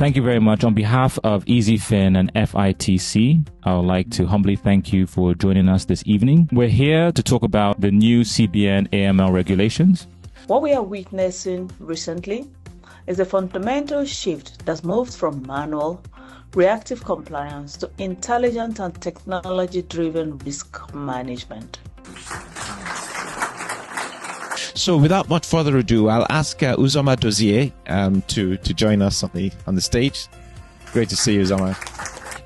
Thank you very much. On behalf of Izifin and FITC, I would like to humbly thank you for joining us this evening. We're here to talk about the new CBN AML regulations. What we are witnessing recently is a fundamental shift that's moved from manual, reactive compliance to intelligent and technology-driven risk management. So without much further ado, I'll ask Uzoma Dozie to join us on the stage. Great to see you, Uzoma.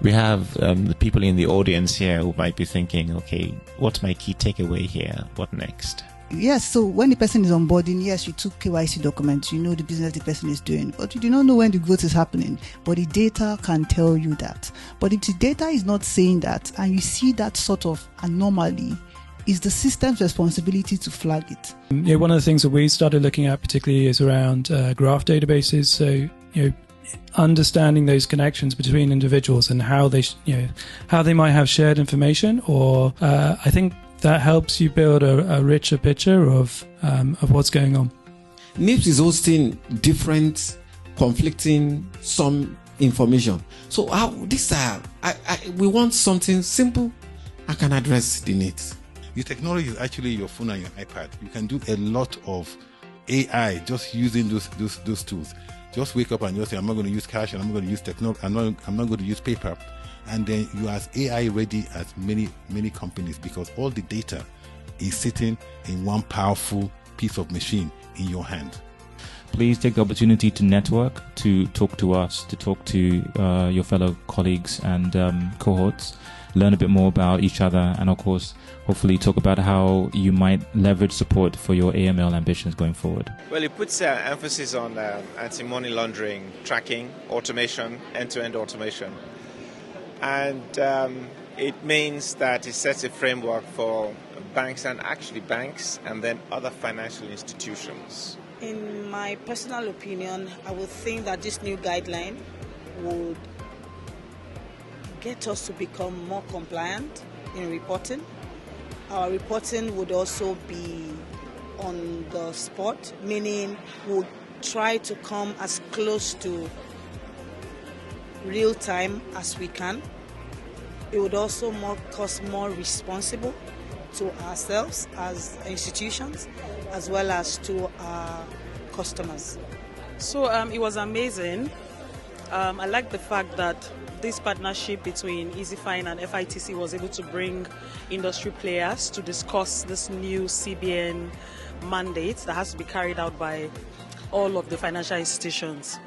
We have the people in the audience here who might be thinking, okay, what's my key takeaway here? What next? Yes, so when the person is onboarding, yes, you took KYC documents, you know the business the person is doing, but you do not know when the growth is happening. But the data can tell you that. But if the data is not saying that, and you see that sort of anomaly, it's the system's responsibility to flag it. Yeah, one of the things that we started looking at particularly is around graph databases. So, understanding those connections between individuals and how they might have shared information, or I think that helps you build a richer picture of what's going on. NIPS is hosting different, conflicting, some information. So we want something simple I can address the needs. Your technology is actually your phone and your iPad. You can do a lot of AI just using those tools. Just wake up and just say, I'm not going to use cash and I'm not going to use technology. I'm not going to use paper. And then you are as AI ready as many companies, because all the data is sitting in one powerful piece of machine in your hand. Please take the opportunity to network, to talk to us, to talk to your fellow colleagues and cohorts, learn a bit more about each other, and of course, hopefully talk about how you might leverage support for your AML ambitions going forward. Well, it puts emphasis on anti-money laundering, tracking, automation, end-to-end automation. And it means that it sets a framework for banks and then other financial institutions. In my personal opinion, I would think that this new guideline would get us to become more compliant in reporting. Our reporting would also be on the spot, meaning we'll try to come as close to real time as we can. It would also make us more responsible to ourselves as institutions, as well as to our customers. So it was amazing. I like the fact that this partnership between Izifin and FITC was able to bring industry players to discuss this new CBN mandate that has to be carried out by all of the financial institutions.